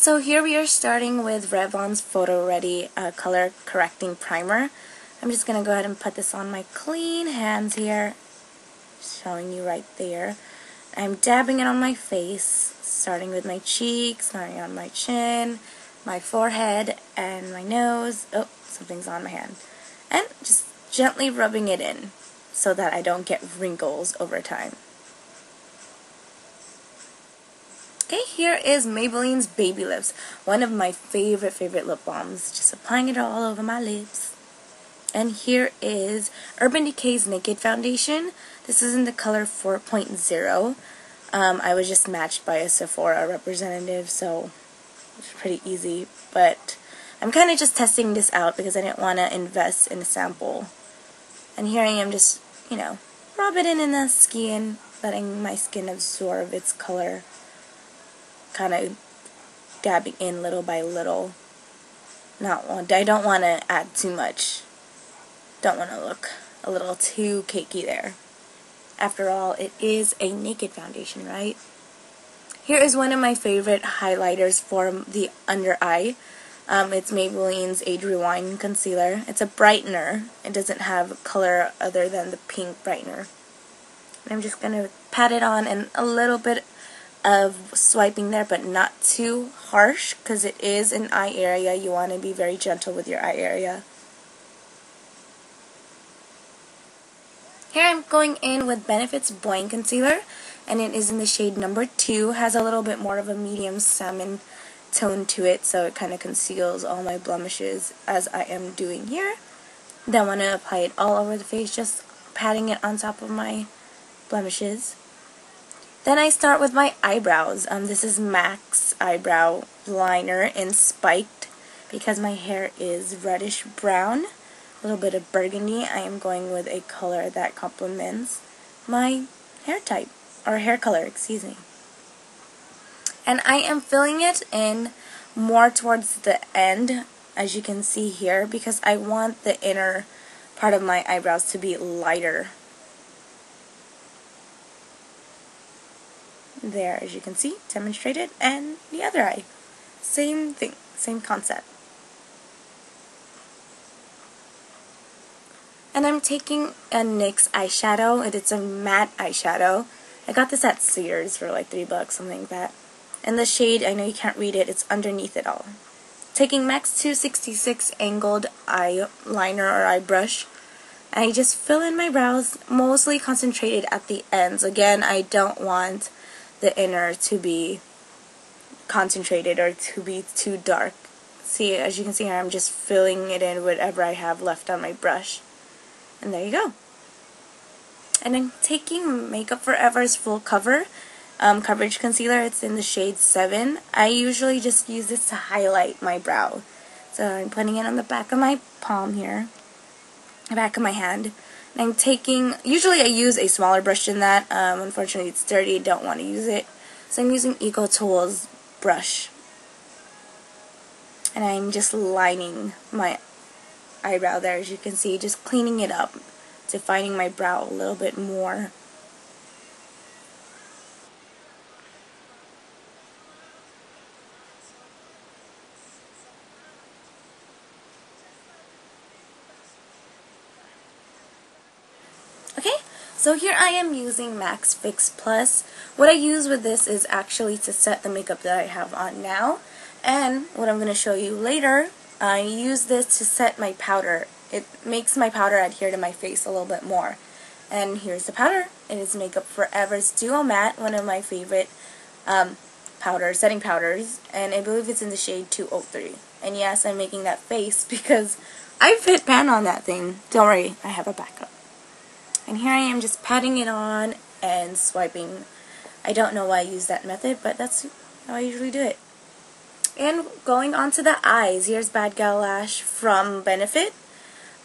So here we are starting with Revlon's Photo Ready Color Correcting Primer. I'm just going to go ahead and put this on my clean hands here, showing you right there. I'm dabbing it on my face, starting with my cheeks, starting on my chin, my forehead, and my nose. Oh, something's on my hand. And just gently rubbing it in so that I don't get wrinkles over time. Okay, here is Maybelline's Baby Lips, one of my favorite lip balms. Just applying it all over my lips. And here is Urban Decay's Naked Foundation. This is in the color 4.0. I was just matched by a Sephora representative, so it's pretty easy. But I'm kind of just testing this out because I didn't want to invest in a sample. And here I am just, rub it in the skin, letting my skin absorb its color. Kind of dabbing in little by little. I don't want to add too much. Don't want to look a little too cakey there. After all, it is a naked foundation, right? Here is one of my favorite highlighters for the under eye. It's Maybelline's Age Rewind Concealer. It's a brightener. It doesn't have color other than the pink brightener. I'm just going to pat it on and a little bit of swiping there, but not too harsh because it is an eye area. You want to be very gentle with your eye area. Here I'm going in with Benefit's Boing Concealer, and it is in the shade number 2. Has a little bit more of a medium salmon tone to it, so it kind of conceals all my blemishes as I am doing here. Then I want to apply it all over the face, just patting it on top of my blemishes. Then I start with my eyebrows. This is MAC's eyebrow liner in Spiked. Because my hair is reddish brown, a little bit of burgundy, I am going with a color that complements my hair type, or hair color, excuse me. And I am filling it in more towards the end, as you can see here, because I want the inner part of my eyebrows to be lighter. There, as you can see, demonstrated, and the other eye. Same thing, same concept. And I'm taking a NYX eyeshadow, and it's a matte eyeshadow. I got this at Sears for like $3, something like that. And the shade, I know you can't read it, it's underneath it all. Taking MAC's 266 angled eyeliner or eye brush. I just fill in my brows, mostly concentrated at the ends. Again, I don't want the inner to be concentrated or to be too dark. See, as you can see here, I'm just filling it in whatever I have left on my brush. And there you go. And I'm taking Makeup Forever's Full Coverage Concealer. It's in the shade 7. I usually just use this to highlight my brow. So I'm putting it on the back of my palm here, the back of my hand. And I'm taking, usually I use a smaller brush than that. Unfortunately it's dirty, don't want to use it. So I'm using Eco Tools brush. And I'm just lining my eyebrow there, as you can see, just cleaning it up, defining my brow a little bit more. Okay, so here I am using MAC's Fix Plus. What I use with this is actually to set the makeup that I have on now, and what I'm going to show you later, I use this to set my powder. It makes my powder adhere to my face a little bit more. And here's the powder. It is Makeup Forever's Duo Matte, one of my favorite setting powders, and I believe it's in the shade 203. And yes, I'm making that face because I've hit pan on that thing. Don't worry, I have a backup. And here I am just patting it on and swiping. I don't know why I use that method, but that's how I usually do it. And going on to the eyes, here's Bad Gal Lash from Benefit.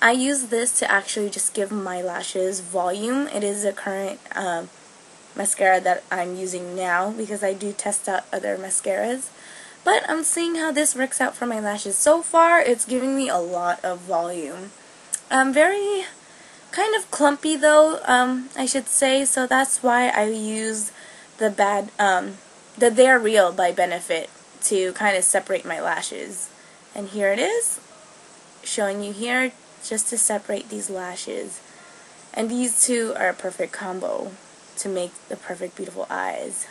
I use this to actually just give my lashes volume. It is a current mascara that I'm using now because I do test out other mascaras. But I'm seeing how this works out for my lashes. So far, it's giving me a lot of volume. Very kind of clumpy though, I should say, so that's why I use the They're Real by Benefit to kind of separate my lashes. And here it is, showing you here just to separate these lashes. And these two are a perfect combo to make the perfect beautiful eyes.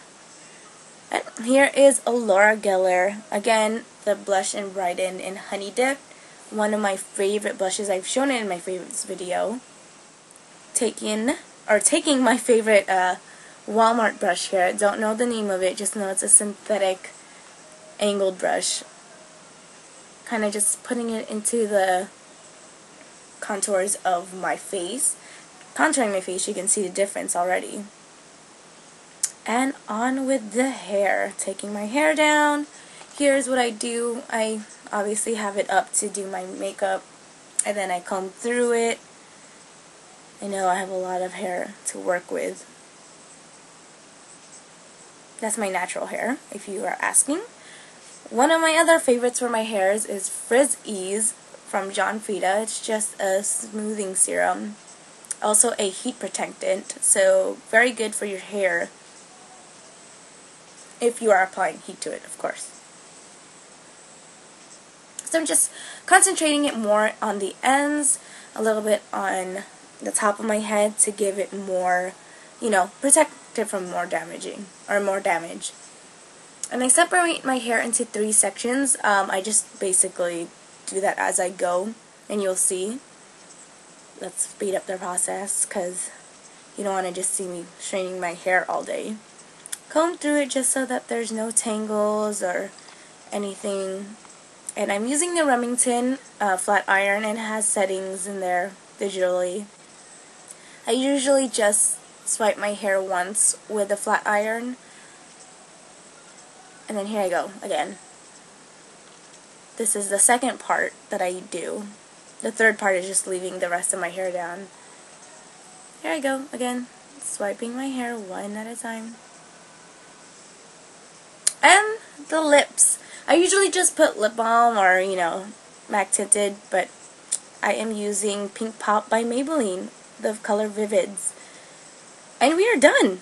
And here is a Laura Geller, again the blush and brighten in Honey Dip, one of my favorite blushes. I've shown it in my favorites video. Taking my favorite Walmart brush here. Don't know the name of it, just know it's a synthetic angled brush. Kind of just putting it into the contours of my face. Contouring my face, you can see the difference already. And on with the hair. Taking my hair down. Here's what I do. I obviously have it up to do my makeup, and then I comb through it. I know I have a lot of hair to work with. That's my natural hair, if you are asking. One of my other favorites for my hairs is Frizz Ease from John Frieda. It's just a smoothing serum. Also a heat protectant, so very good for your hair. If you are applying heat to it, of course. So I'm just concentrating it more on the ends, a little bit on the top of my head to give it more, protect it from more damage. And I separate my hair into 3 sections. I just basically do that as I go, and you'll see. Let's speed up the process because you don't want to just see me straightening my hair all day. Comb through it just so that there's no tangles or anything. And I'm using the Remington flat iron, and it has settings in there digitally. I usually just swipe my hair once with the flat iron, and then here I go again. This is the second part that I do. The third part is just leaving the rest of my hair down. Here I go again, swiping my hair one at a time. And the lips. I usually just put lip balm or, MAC tinted, but I am using Pink Pop by Maybelline, the color Vivids. And we are done.